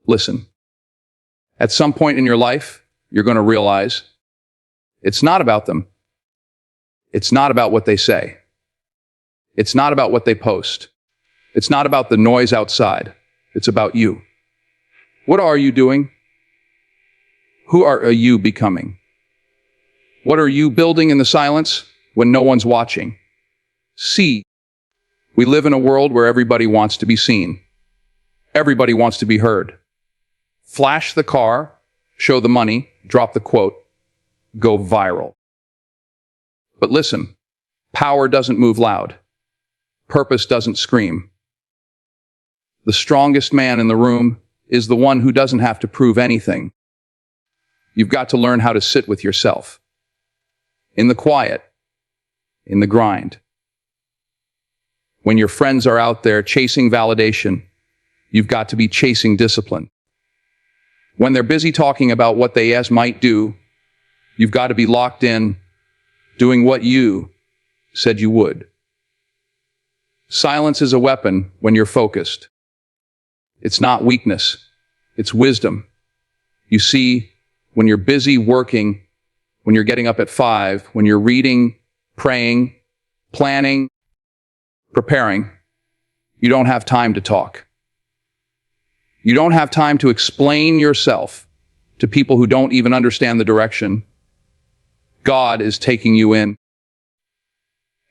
Listen. At some point in your life, you're going to realize it's not about them. It's not about what they say. It's not about what they post. It's not about the noise outside. It's about you. What are you doing? Who are you becoming? What are you building in the silence when no one's watching? See, we live in a world where everybody wants to be seen. Everybody wants to be heard. Flash the car, show the money, drop the quote, go viral. But listen, power doesn't move loud. Purpose doesn't scream. The strongest man in the room is the one who doesn't have to prove anything. You've got to learn how to sit with yourself. In the quiet, in the grind. When your friends are out there chasing validation, you've got to be chasing discipline. When they're busy talking about what they might do, you've got to be locked in, doing what you said you would. Silence is a weapon when you're focused. It's not weakness, it's wisdom. You see, when you're busy working, when you're getting up at 5, when you're reading, praying, planning, preparing, you don't have time to talk. You don't have time to explain yourself to people who don't even understand the direction. God is taking you in.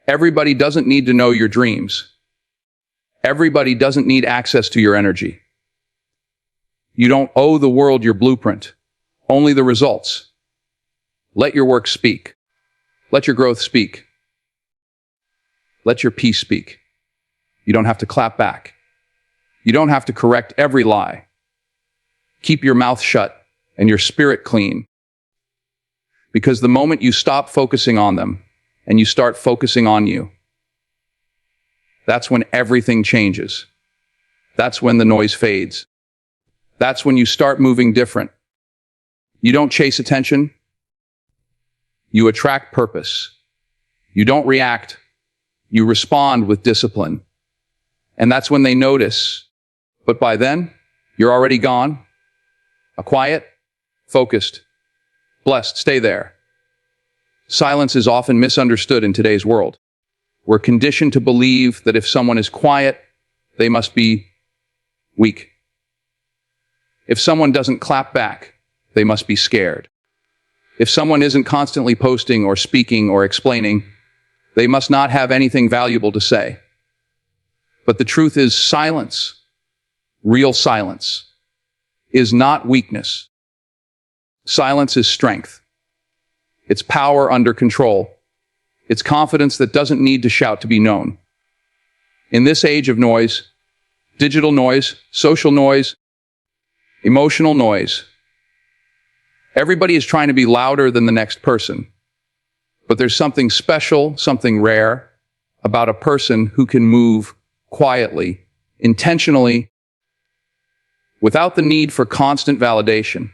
Everybody doesn't need to know your dreams. Everybody doesn't need access to your energy. You don't owe the world your blueprint, only the results. Let your work speak. Let your growth speak. Let your peace speak. You don't have to clap back. You don't have to correct every lie. Keep your mouth shut and your spirit clean. Because the moment you stop focusing on them and you start focusing on you, that's when everything changes. That's when the noise fades. That's when you start moving different. You don't chase attention. You attract purpose. You don't react. You respond with discipline. And that's when they notice. But by then, you're already gone. A quiet, focused, blessed. Stay there. Silence is often misunderstood in today's world. We're conditioned to believe that if someone is quiet, they must be weak. If someone doesn't clap back, they must be scared. If someone isn't constantly posting or speaking or explaining, they must not have anything valuable to say. But the truth is, silence, real silence, is not weakness. Silence is strength. It's power under control. It's confidence that doesn't need to shout to be known. In this age of noise, digital noise, social noise, emotional noise, everybody is trying to be louder than the next person. But there's something special, something rare about a person who can move quietly, intentionally, without the need for constant validation.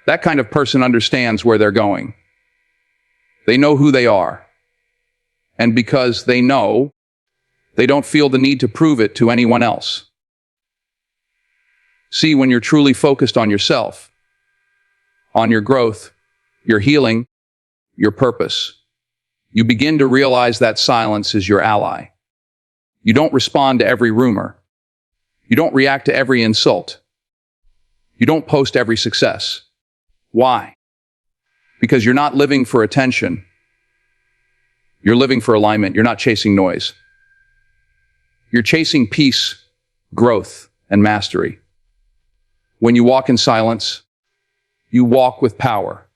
That kind of person understands where they're going. They know who they are. And because they know, they don't feel the need to prove it to anyone else. See, when you're truly focused on yourself, on your growth, your healing, your purpose, you begin to realize that silence is your ally. You don't respond to every rumor. You don't react to every insult. You don't post every success. Why? Because you're not living for attention. You're living for alignment. You're not chasing noise. You're chasing peace, growth, and mastery. When you walk in silence, you walk with power.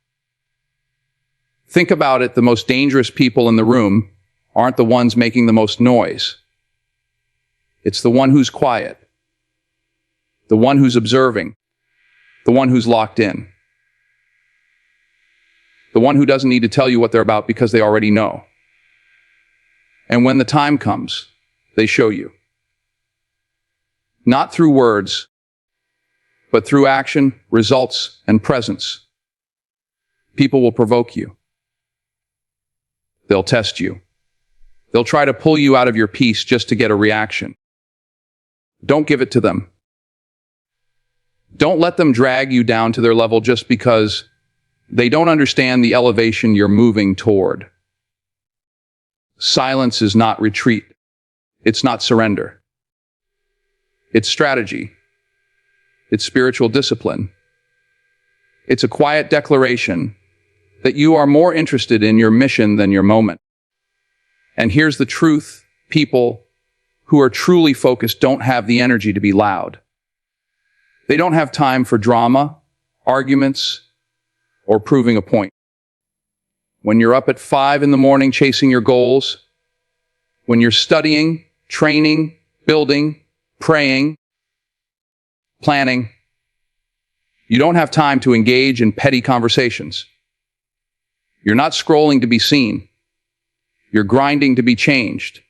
Think about it, the most dangerous people in the room aren't the ones making the most noise. It's the one who's quiet, the one who's observing, the one who's locked in, the one who doesn't need to tell you what they're about because they already know. And when the time comes, they show you. Not through words, but through action, results, and presence. People will provoke you. They'll test you. They'll try to pull you out of your peace just to get a reaction. Don't give it to them. Don't let them drag you down to their level just because they don't understand the elevation you're moving toward. Silence is not retreat. It's not surrender. It's strategy. It's spiritual discipline. It's a quiet declaration that you are more interested in your mission than your moment. And here's the truth: people who are truly focused don't have the energy to be loud. They don't have time for drama, arguments, or proving a point. When you're up at 5 in the morning chasing your goals, when you're studying, training, building, praying, planning, you don't have time to engage in petty conversations. You're not scrolling to be seen. You're grinding to be changed.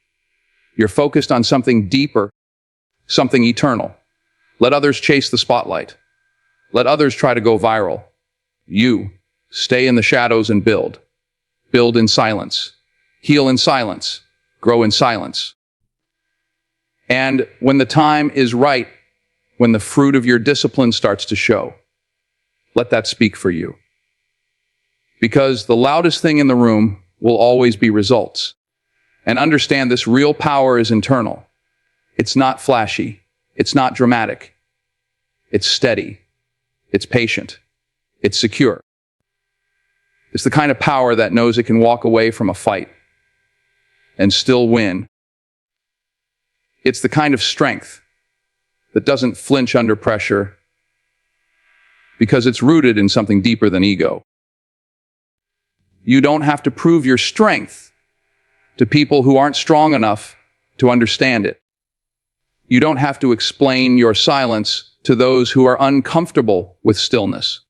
You're focused on something deeper, something eternal. Let others chase the spotlight. Let others try to go viral. You stay in the shadows and build. Build in silence. Heal in silence. Grow in silence. And when the time is right, when the fruit of your discipline starts to show, let that speak for you. Because the loudest thing in the room will always be results. And understand this: real power is internal. It's not flashy. It's not dramatic. It's steady. It's patient. It's secure. It's the kind of power that knows it can walk away from a fight and still win. It's the kind of strength that doesn't flinch under pressure because it's rooted in something deeper than ego. You don't have to prove your strength to people who aren't strong enough to understand it. You don't have to explain your silence to those who are uncomfortable with stillness.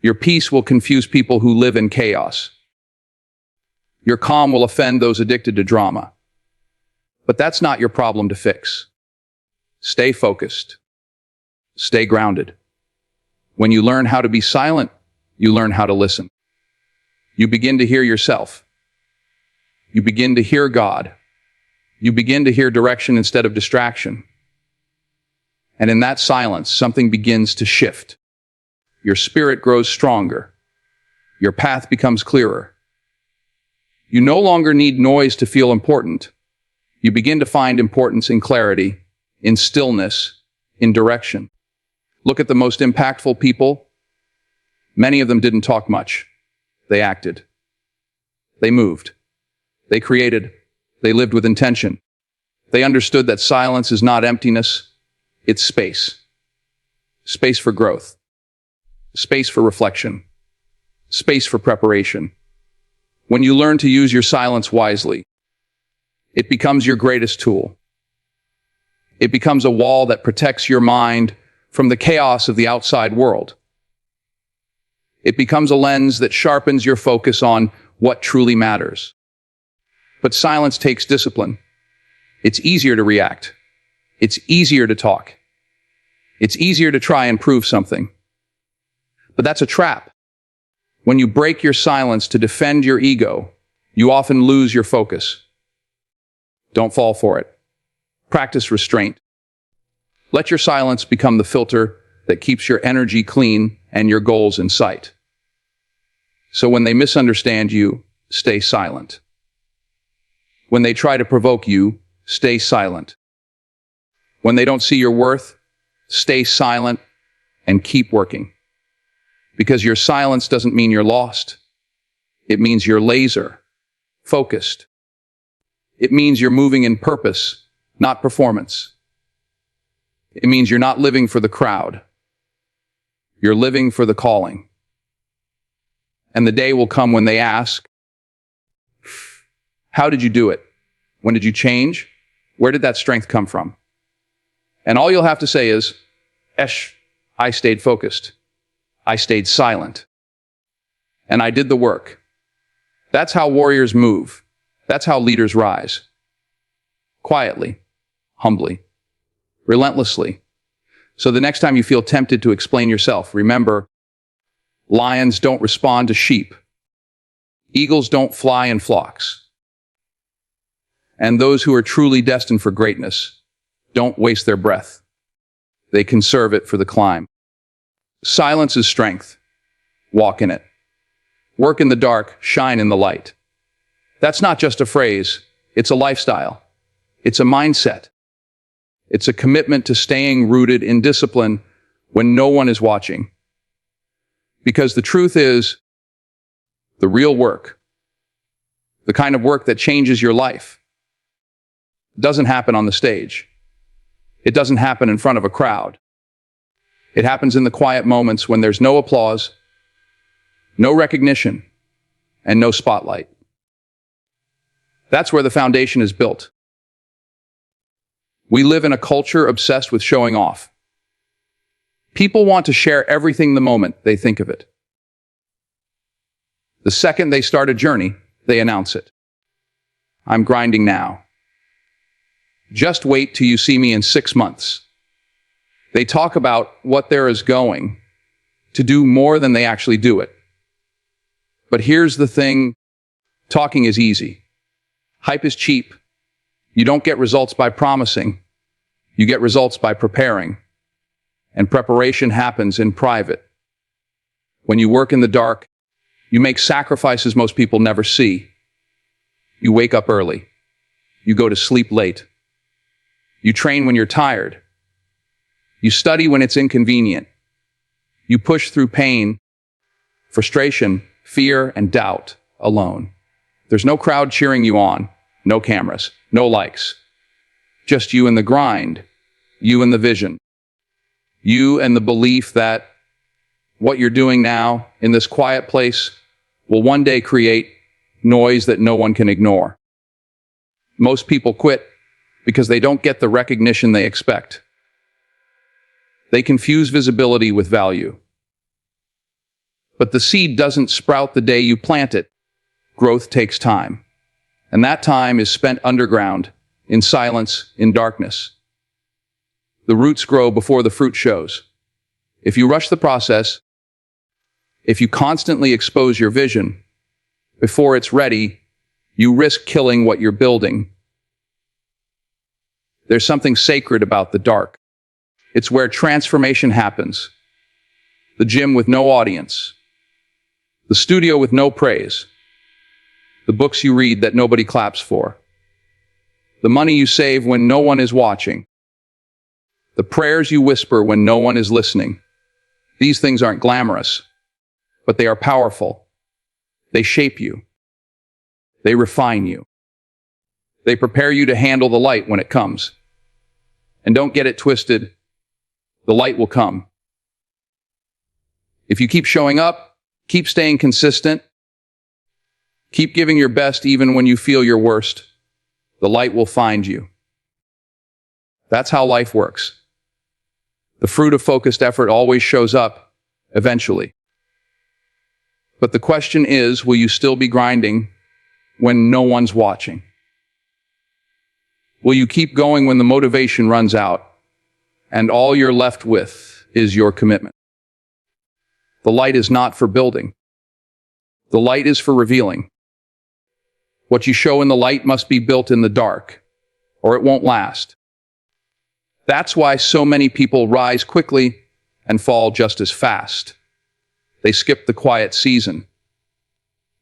Your peace will confuse people who live in chaos. Your calm will offend those addicted to drama. But that's not your problem to fix. Stay focused. Stay grounded. When you learn how to be silent, you learn how to listen. You begin to hear yourself. You begin to hear God. You begin to hear direction instead of distraction. And in that silence, something begins to shift. Your spirit grows stronger. Your path becomes clearer. You no longer need noise to feel important. You begin to find importance in clarity, in stillness, in direction. Look at the most impactful people. Many of them didn't talk much. They acted. They moved. They created. They lived with intention. They understood that silence is not emptiness. It's space. Space for growth. Space for reflection. Space for preparation. When you learn to use your silence wisely, it becomes your greatest tool. It becomes a wall that protects your mind from the chaos of the outside world. It becomes a lens that sharpens your focus on what truly matters. But silence takes discipline. It's easier to react. It's easier to talk. It's easier to try and prove something. But that's a trap. When you break your silence to defend your ego, you often lose your focus. Don't fall for it. Practice restraint. Let your silence become the filter that keeps your energy clean and your goals in sight. So when they misunderstand you, stay silent. When they try to provoke you, stay silent. When they don't see your worth, stay silent and keep working. Because your silence doesn't mean you're lost. It means you're laser focused. It means you're moving in purpose, not performance. It means you're not living for the crowd. You're living for the calling. And the day will come when they ask, how did you do it? When did you change? Where did that strength come from? And all you'll have to say is, I stayed focused. I stayed silent. And I did the work. That's how warriors move. That's how leaders rise. Quietly, humbly, relentlessly. So the next time you feel tempted to explain yourself, remember, lions don't respond to sheep. Eagles don't fly in flocks. And those who are truly destined for greatness don't waste their breath. They conserve it for the climb. Silence is strength. Walk in it. Work in the dark, shine in the light. That's not just a phrase. It's a lifestyle. It's a mindset. It's a commitment to staying rooted in discipline when no one is watching. Because the truth is, the real work, the kind of work that changes your life, doesn't happen on the stage. It doesn't happen in front of a crowd. It happens in the quiet moments when there's no applause, no recognition, and no spotlight. That's where the foundation is built. We live in a culture obsessed with showing off. People want to share everything the moment they think of it. The second they start a journey, they announce it. I'm grinding now. Just wait till you see me in 6 months. They talk about what there is going to do more than they actually do it. But here's the thing, talking is easy. Hype is cheap. You don't get results by promising. You get results by preparing. And preparation happens in private. When you work in the dark, you make sacrifices most people never see. You wake up early. You go to sleep late. You train when you're tired. You study when it's inconvenient. You push through pain, frustration, fear, and doubt alone. There's no crowd cheering you on, no cameras, no likes. Just you and the grind, you and the vision. You and the belief that what you're doing now in this quiet place will one day create noise that no one can ignore. Most people quit because they don't get the recognition they expect. They confuse visibility with value. But the seed doesn't sprout the day you plant it. Growth takes time. And that time is spent underground, in silence, in darkness. The roots grow before the fruit shows. If you rush the process, if you constantly expose your vision, before it's ready, you risk killing what you're building. There's something sacred about the dark. It's where transformation happens. The gym with no audience. The studio with no praise. The books you read that nobody claps for. The money you save when no one is watching. The prayers you whisper when no one is listening. These things aren't glamorous, but they are powerful. They shape you. They refine you. They prepare you to handle the light when it comes. And don't get it twisted. The light will come. If you keep showing up, keep staying consistent, keep giving your best even when you feel your worst, the light will find you. That's how life works. The fruit of focused effort always shows up, eventually. But the question is, will you still be grinding when no one's watching? Will you keep going when the motivation runs out and all you're left with is your commitment? The light is not for building. The light is for revealing. What you show in the light must be built in the dark, or it won't last. That's why so many people rise quickly and fall just as fast. They skipped the quiet season.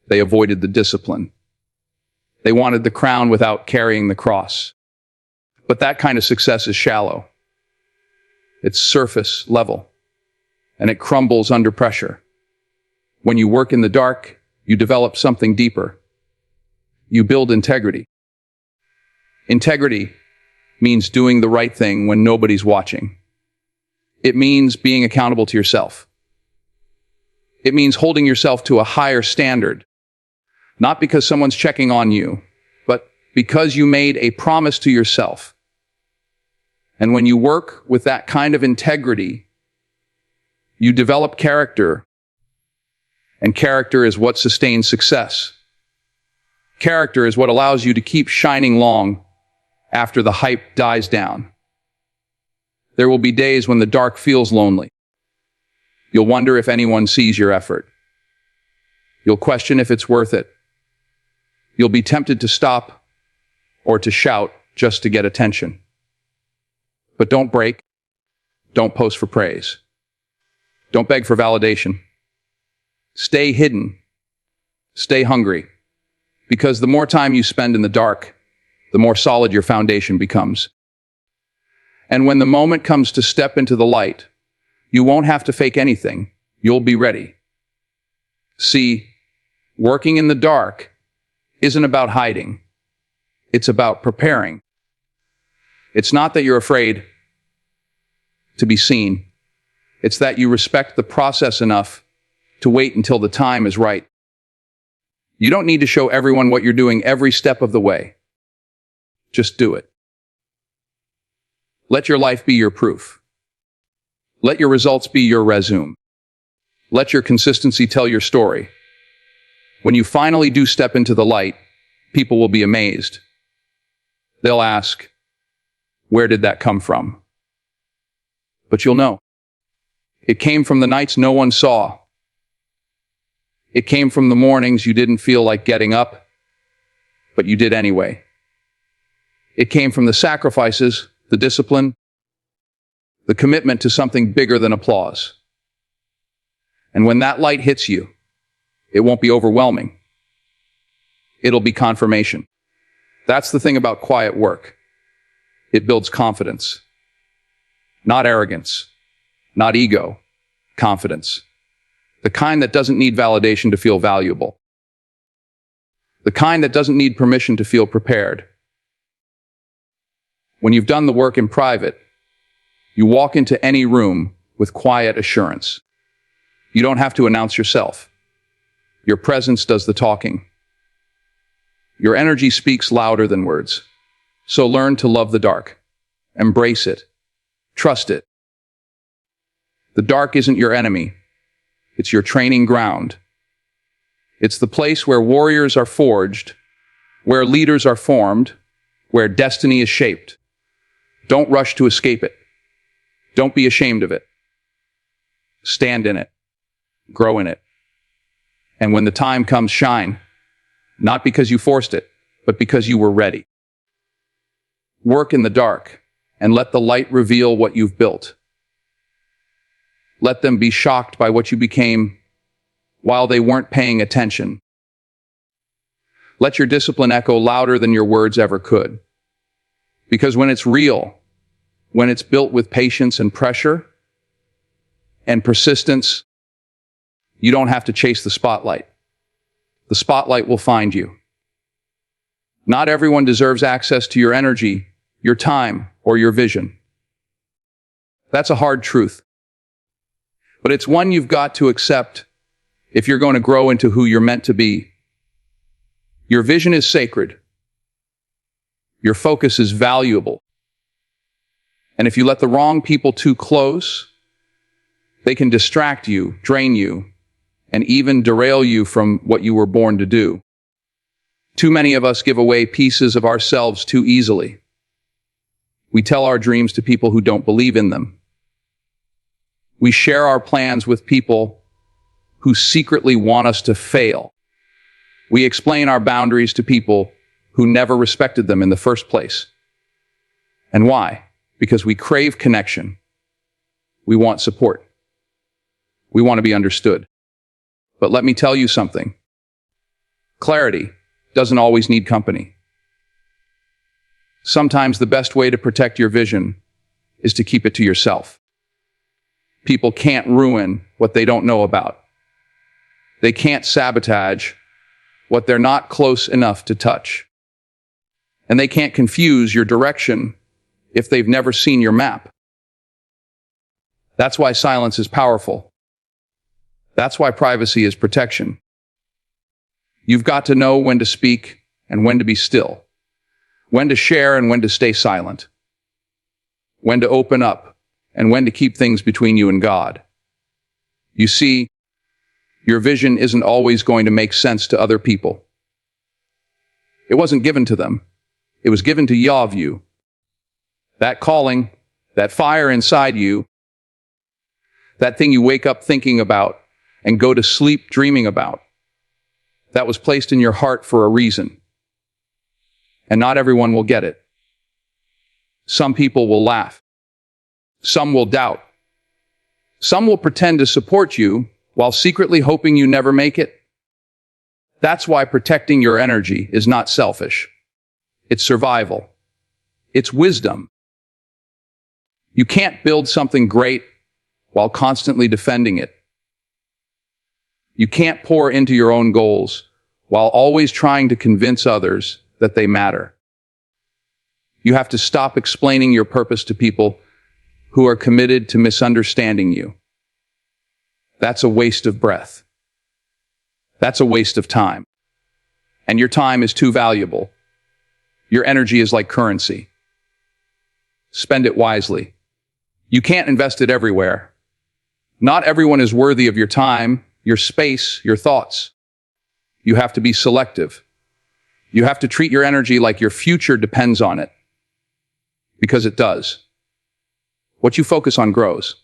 They avoided the discipline. They wanted the crown without carrying the cross. But that kind of success is shallow. It's surface level, and it crumbles under pressure. When you work in the dark, you develop something deeper. You build integrity. Integrity means doing the right thing when nobody's watching. It means being accountable to yourself. It means holding yourself to a higher standard, not because someone's checking on you, but because you made a promise to yourself. And when you work with that kind of integrity, you develop character, and character is what sustains success. Character is what allows you to keep shining long after the hype dies down. There will be days when the dark feels lonely. You'll wonder if anyone sees your effort. You'll question if it's worth it. You'll be tempted to stop or to shout just to get attention. But don't break. Don't post for praise. Don't beg for validation. Stay hidden. Stay hungry. Because the more time you spend in the dark, the more solid your foundation becomes. And when the moment comes to step into the light, you won't have to fake anything. You'll be ready. See, working in the dark isn't about hiding. It's about preparing. It's not that you're afraid to be seen. It's that you respect the process enough to wait until the time is right. You don't need to show everyone what you're doing every step of the way. Just do it. Let your life be your proof. Let your results be your resume. Let your consistency tell your story. When you finally do step into the light, people will be amazed. They'll ask, where did that come from? But you'll know. It came from the nights no one saw. It came from the mornings you didn't feel like getting up, but you did anyway. It came from the sacrifices, the discipline, the commitment to something bigger than applause. And when that light hits you, it won't be overwhelming. It'll be confirmation. That's the thing about quiet work. It builds confidence. Not arrogance. Not ego. Confidence. The kind that doesn't need validation to feel valuable. The kind that doesn't need permission to feel prepared. When you've done the work in private, you walk into any room with quiet assurance. You don't have to announce yourself. Your presence does the talking. Your energy speaks louder than words. So learn to love the dark. Embrace it. Trust it. The dark isn't your enemy. It's your training ground. It's the place where warriors are forged, where leaders are formed, where destiny is shaped. Don't rush to escape it. Don't be ashamed of it. Stand in it. Grow in it. And when the time comes, shine. Not because you forced it, but because you were ready. Work in the dark, and let the light reveal what you've built. Let them be shocked by what you became while they weren't paying attention. Let your discipline echo louder than your words ever could. Because when it's real, when it's built with patience and pressure and persistence, you don't have to chase the spotlight. The spotlight will find you. Not everyone deserves access to your energy, your time, or your vision. That's a hard truth. But it's one you've got to accept if you're going to grow into who you're meant to be. Your vision is sacred. Your focus is valuable. And if you let the wrong people too close, they can distract you, drain you, and even derail you from what you were born to do. Too many of us give away pieces of ourselves too easily. We tell our dreams to people who don't believe in them. We share our plans with people who secretly want us to fail. We explain our boundaries to people who never respected them in the first place. And why? Because we crave connection. We want support. We want to be understood. But let me tell you something. Clarity doesn't always need company. Sometimes the best way to protect your vision is to keep it to yourself. People can't ruin what they don't know about. They can't sabotage what they're not close enough to touch. And they can't confuse your direction if they've never seen your map. That's why silence is powerful. That's why privacy is protection. You've got to know when to speak and when to be still, when to share and when to stay silent, when to open up and when to keep things between you and God. You see, your vision isn't always going to make sense to other people. It wasn't given to them. It was given to Yah of you. That calling, that fire inside you, that thing you wake up thinking about and go to sleep dreaming about, that was placed in your heart for a reason. And not everyone will get it. Some people will laugh. Some will doubt. Some will pretend to support you while secretly hoping you never make it. That's why protecting your energy is not selfish. It's survival. It's wisdom. You can't build something great while constantly defending it. You can't pour into your own goals while always trying to convince others that they matter. You have to stop explaining your purpose to people who are committed to misunderstanding you. That's a waste of breath. That's a waste of time. And your time is too valuable. Your energy is like currency. Spend it wisely. You can't invest it everywhere. Not everyone is worthy of your time, your space, your thoughts. You have to be selective. You have to treat your energy like your future depends on it. Because it does. What you focus on grows.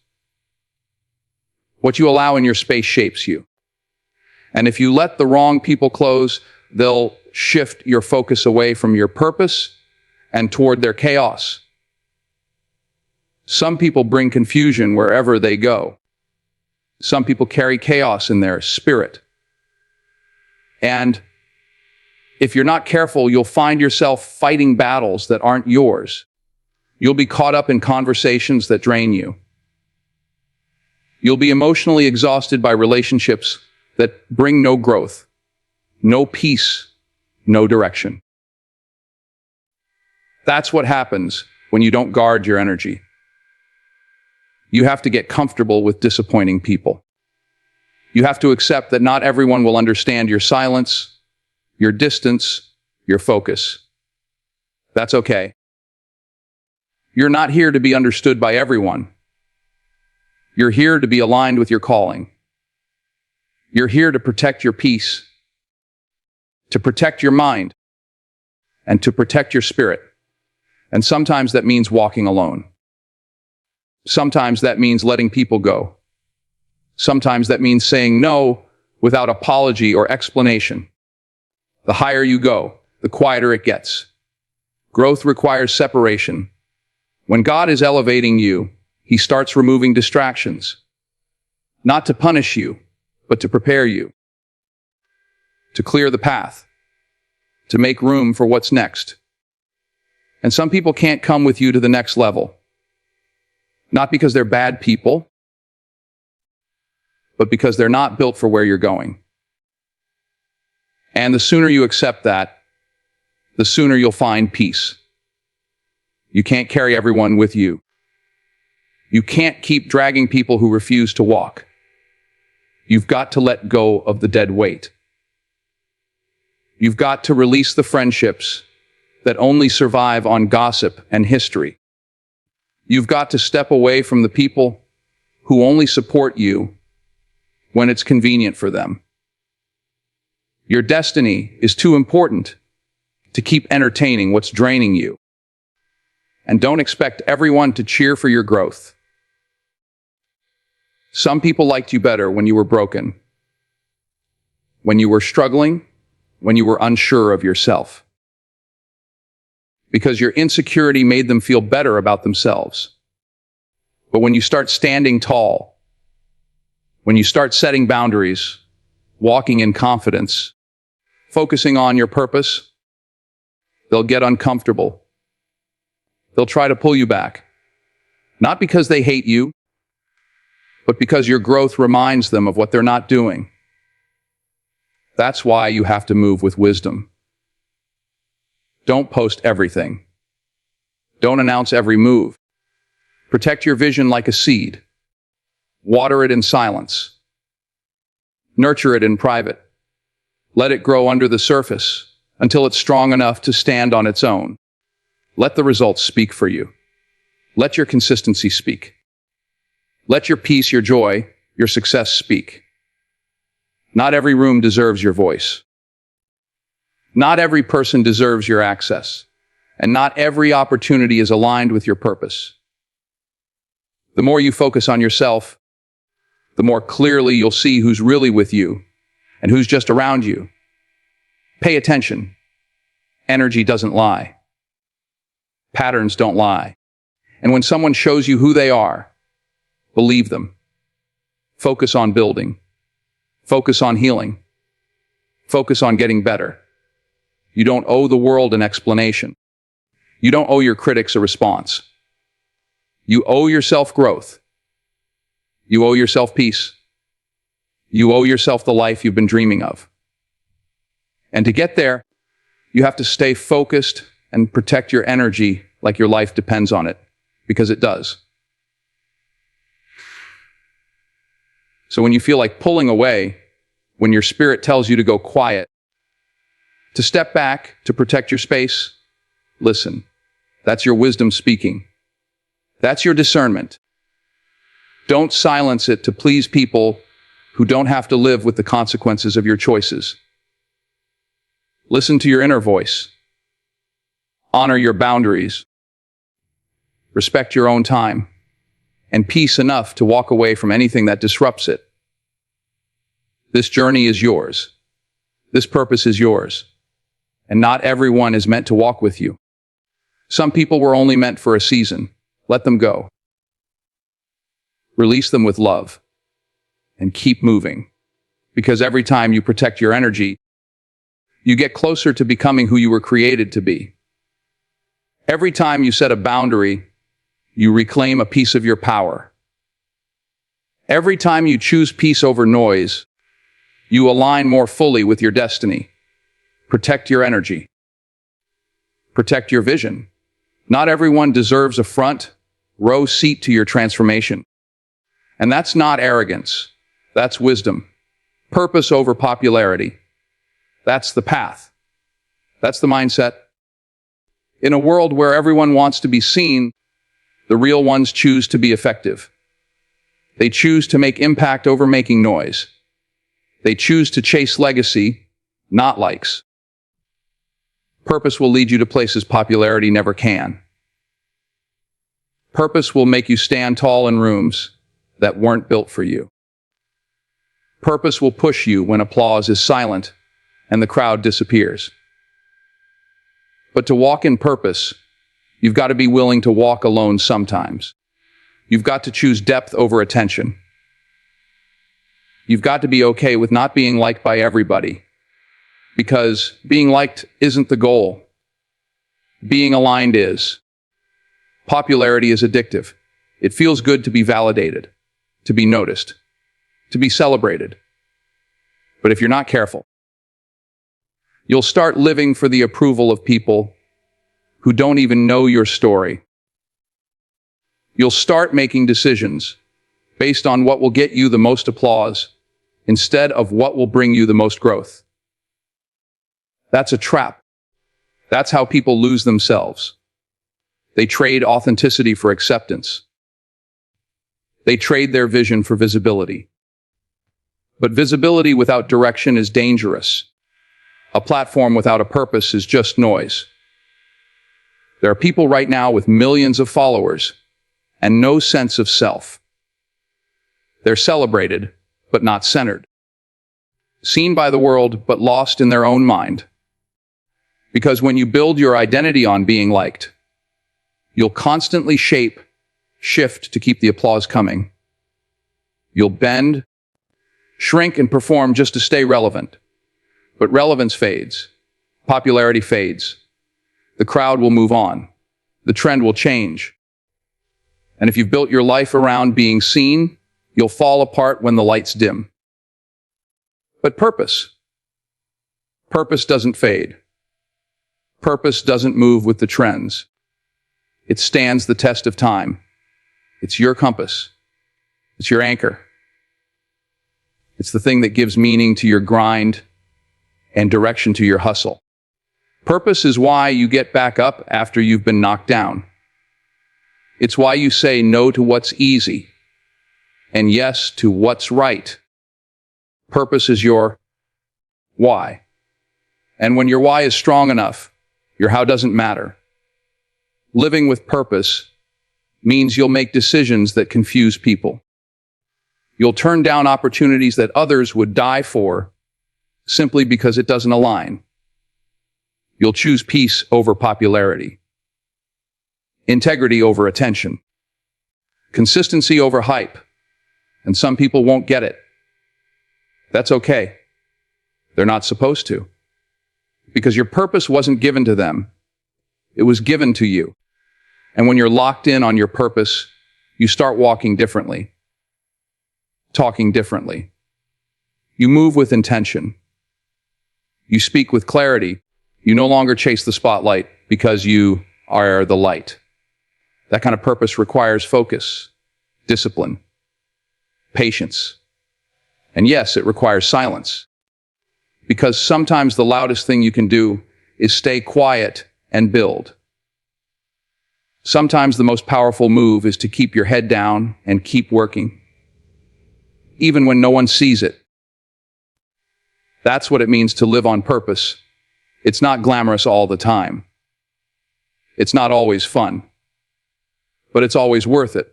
What you allow in your space shapes you. And if you let the wrong people close, they'll shift your focus away from your purpose and toward their chaos. Some people bring confusion wherever they go. Some people carry chaos in their spirit. And if you're not careful, you'll find yourself fighting battles that aren't yours. You'll be caught up in conversations that drain you. You'll be emotionally exhausted by relationships that bring no growth, no peace, no direction. That's what happens when you don't guard your energy. You have to get comfortable with disappointing people. You have to accept that not everyone will understand your silence, your distance, your focus. That's okay. You're not here to be understood by everyone. You're here to be aligned with your calling. You're here to protect your peace, to protect your mind, and to protect your spirit. And sometimes that means walking alone. Sometimes that means letting people go. Sometimes that means saying no without apology or explanation. The higher you go, the quieter it gets. Growth requires separation. When God is elevating you, He starts removing distractions. Not to punish you, but to prepare you. To clear the path. To make room for what's next. And some people can't come with you to the next level. Not because they're bad people, but because they're not built for where you're going. And the sooner you accept that, the sooner you'll find peace. You can't carry everyone with you. You can't keep dragging people who refuse to walk. You've got to let go of the dead weight. You've got to release the friendships that only survive on gossip and history. You've got to step away from the people who only support you when it's convenient for them. Your destiny is too important to keep entertaining what's draining you. And don't expect everyone to cheer for your growth. Some people liked you better when you were broken, when you were struggling, when you were unsure of yourself. Because your insecurity made them feel better about themselves. But when you start standing tall, when you start setting boundaries, walking in confidence, focusing on your purpose, they'll get uncomfortable. They'll try to pull you back. Not because they hate you, but because your growth reminds them of what they're not doing. That's why you have to move with wisdom. Don't post everything. Don't announce every move. Protect your vision like a seed. Water it in silence. Nurture it in private. Let it grow under the surface until it's strong enough to stand on its own. Let the results speak for you. Let your consistency speak. Let your peace, your joy, your success speak. Not every room deserves your voice. Not every person deserves your access. And not every opportunity is aligned with your purpose. The more you focus on yourself, the more clearly you'll see who's really with you and who's just around you. Pay attention. Energy doesn't lie. Patterns don't lie. And when someone shows you who they are, believe them. Focus on building. Focus on healing. Focus on getting better. You don't owe the world an explanation. You don't owe your critics a response. You owe yourself growth. You owe yourself peace. You owe yourself the life you've been dreaming of. And to get there, you have to stay focused and protect your energy like your life depends on it, because it does. So when you feel like pulling away, when your spirit tells you to go quiet, to step back, to protect your space, listen. That's your wisdom speaking. That's your discernment. Don't silence it to please people who don't have to live with the consequences of your choices. Listen to your inner voice. Honor your boundaries. Respect your own time. And peace enough to walk away from anything that disrupts it. This journey is yours. This purpose is yours. And not everyone is meant to walk with you. Some people were only meant for a season. Let them go. Release them with love. And keep moving. Because every time you protect your energy, you get closer to becoming who you were created to be. Every time you set a boundary, you reclaim a piece of your power. Every time you choose peace over noise, you align more fully with your destiny. Protect your energy. Protect your vision. Not everyone deserves a front row seat to your transformation. And that's not arrogance. That's wisdom. Purpose over popularity. That's the path. That's the mindset. In a world where everyone wants to be seen, the real ones choose to be effective. They choose to make impact over making noise. They choose to chase legacy, not likes. Purpose will lead you to places popularity never can. Purpose will make you stand tall in rooms that weren't built for you. Purpose will push you when applause is silent and the crowd disappears. But to walk in purpose, you've got to be willing to walk alone sometimes. You've got to choose depth over attention. You've got to be okay with not being liked by everybody. Because being liked isn't the goal. Being aligned is. Popularity is addictive. It feels good to be validated, to be noticed, to be celebrated. But if you're not careful, you'll start living for the approval of people who don't even know your story. You'll start making decisions based on what will get you the most applause instead of what will bring you the most growth. That's a trap. That's how people lose themselves. They trade authenticity for acceptance. They trade their vision for visibility. But visibility without direction is dangerous. A platform without a purpose is just noise. There are people right now with millions of followers and no sense of self. They're celebrated, but not centered. Seen by the world, but lost in their own mind. Because when you build your identity on being liked, you'll constantly shift to keep the applause coming. You'll bend, shrink, and perform just to stay relevant. But relevance fades. Popularity fades. The crowd will move on. The trend will change. And if you've built your life around being seen, you'll fall apart when the lights dim. But purpose doesn't fade. Purpose doesn't move with the trends. It stands the test of time. It's your compass. It's your anchor. It's the thing that gives meaning to your grind and direction to your hustle. Purpose is why you get back up after you've been knocked down. It's why you say no to what's easy and yes to what's right. Purpose is your why. And when your why is strong enough, your how doesn't matter. Living with purpose means you'll make decisions that confuse people. You'll turn down opportunities that others would die for simply because it doesn't align. You'll choose peace over popularity, integrity over attention, consistency over hype, And some people won't get it. That's okay. They're not supposed to. Because your purpose wasn't given to them. It was given to you. And when you're locked in on your purpose, you start walking differently, talking differently. You move with intention. You speak with clarity. You no longer chase the spotlight because you are the light. That kind of purpose requires focus, discipline, patience. And yes, it requires silence. Because sometimes the loudest thing you can do is stay quiet and build. Sometimes the most powerful move is to keep your head down and keep working, even when no one sees it. That's what it means to live on purpose. It's not glamorous all the time. It's not always fun, but it's always worth it.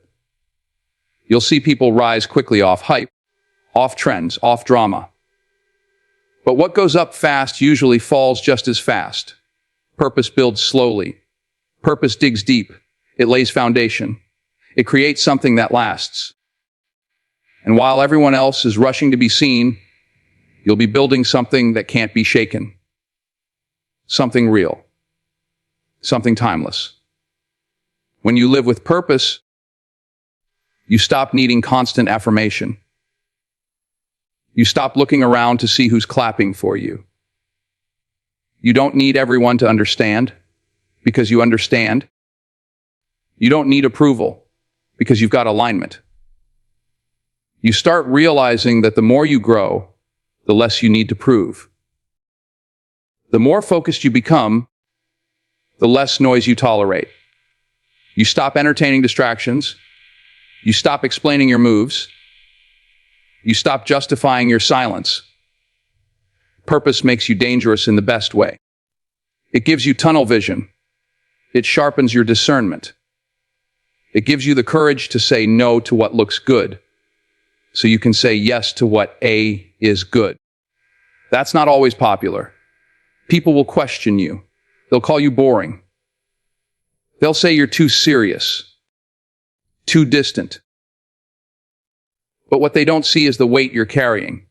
You'll see people rise quickly off hype, off trends, off drama. But what goes up fast usually falls just as fast. Purpose builds slowly. Purpose digs deep. It lays foundation. It creates something that lasts. And while everyone else is rushing to be seen, you'll be building something that can't be shaken. Something real. Something timeless. When you live with purpose, you stop needing constant affirmation. You stop looking around to see who's clapping for you. You don't need everyone to understand because you understand. You don't need approval because you've got alignment. You start realizing that the more you grow, the less you need to prove. The more focused you become, the less noise you tolerate. You stop entertaining distractions. You stop explaining your moves. You stop justifying your silence. Purpose makes you dangerous in the best way. It gives you tunnel vision. It sharpens your discernment. It gives you the courage to say no to what looks good, so you can say yes to what is good. That's not always popular. People will question you. They'll call you boring. They'll say you're too serious, too distant. But what they don't see is the weight you're carrying,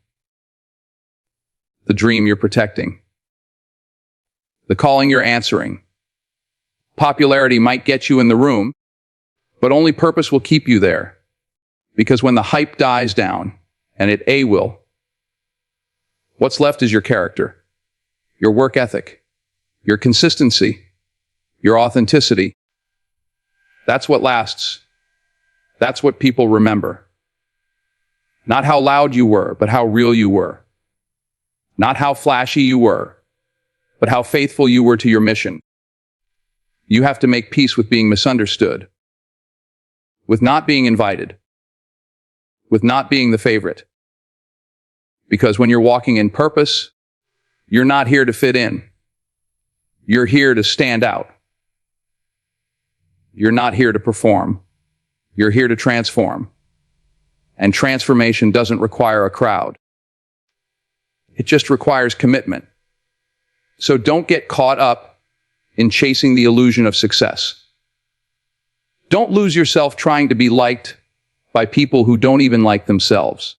the dream you're protecting, the calling you're answering. Popularity might get you in the room, but only purpose will keep you there. Because when the hype dies down, and it will, what's left is your character, your work ethic, your consistency, your authenticity. That's what lasts. That's what people remember. Not how loud you were, but how real you were. Not how flashy you were, but how faithful you were to your mission. You have to make peace with being misunderstood, with not being invited, with not being the favorite. Because when you're walking in purpose, you're not here to fit in. You're here to stand out. You're not here to perform. You're here to transform. And transformation doesn't require a crowd. It just requires commitment. So don't get caught up in chasing the illusion of success. Don't lose yourself trying to be liked by people who don't even like themselves.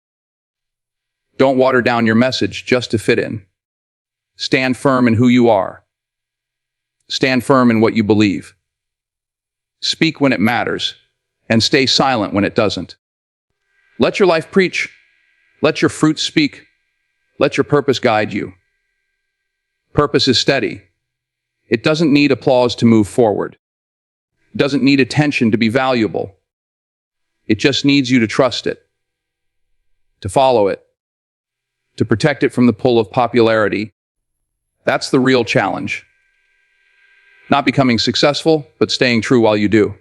Don't water down your message just to fit in. Stand firm in who you are. Stand firm in what you believe. Speak when it matters, and stay silent when it doesn't. Let your life preach. Let your fruit speak. Let your purpose guide you. Purpose is steady. It doesn't need applause to move forward. It doesn't need attention to be valuable. It just needs you to trust it, to follow it, to protect it from the pull of popularity. That's the real challenge. Not becoming successful, but staying true while you do.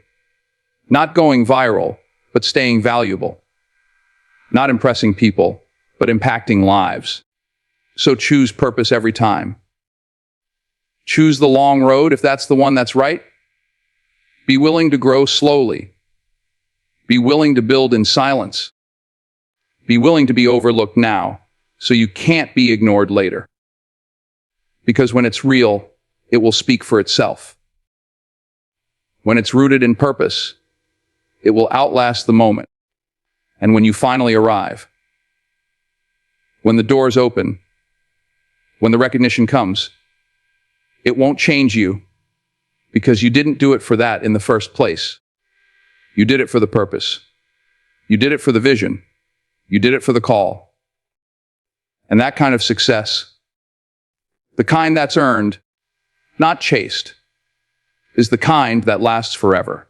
Not going viral, but staying valuable. Not impressing people, but impacting lives. So choose purpose every time. Choose the long road if that's the one that's right. Be willing to grow slowly. Be willing to build in silence. Be willing to be overlooked now, so you can't be ignored later. Because when it's real, it will speak for itself. When it's rooted in purpose, it will outlast the moment. And when you finally arrive, when the doors open, when the recognition comes, it won't change you because you didn't do it for that in the first place. You did it for the purpose. You did it for the vision. You did it for the call. And that kind of success, the kind that's earned, not chased, is the kind that lasts forever.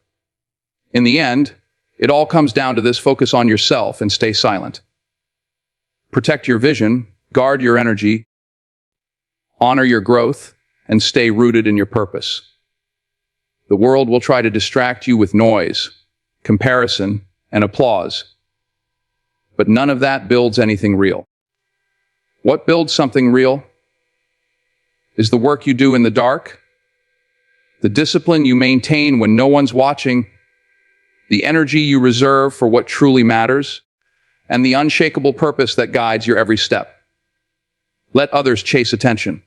In the end, it all comes down to this: focus on yourself and stay silent. Protect your vision, guard your energy, honor your growth, and stay rooted in your purpose. The world will try to distract you with noise, comparison, and applause. But none of that builds anything real. What builds something real is the work you do in the dark, the discipline you maintain when no one's watching, the energy you reserve for what truly matters, and the unshakable purpose that guides your every step. Let others chase attention.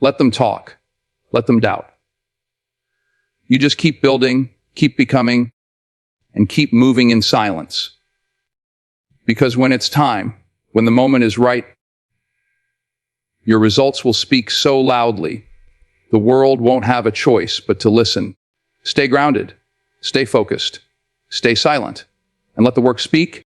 Let them talk. Let them doubt. You just keep building, keep becoming, and keep moving in silence. Because when it's time, when the moment is right, your results will speak so loudly, the world won't have a choice but to listen. Stay grounded, stay focused, stay silent, and let the work speak.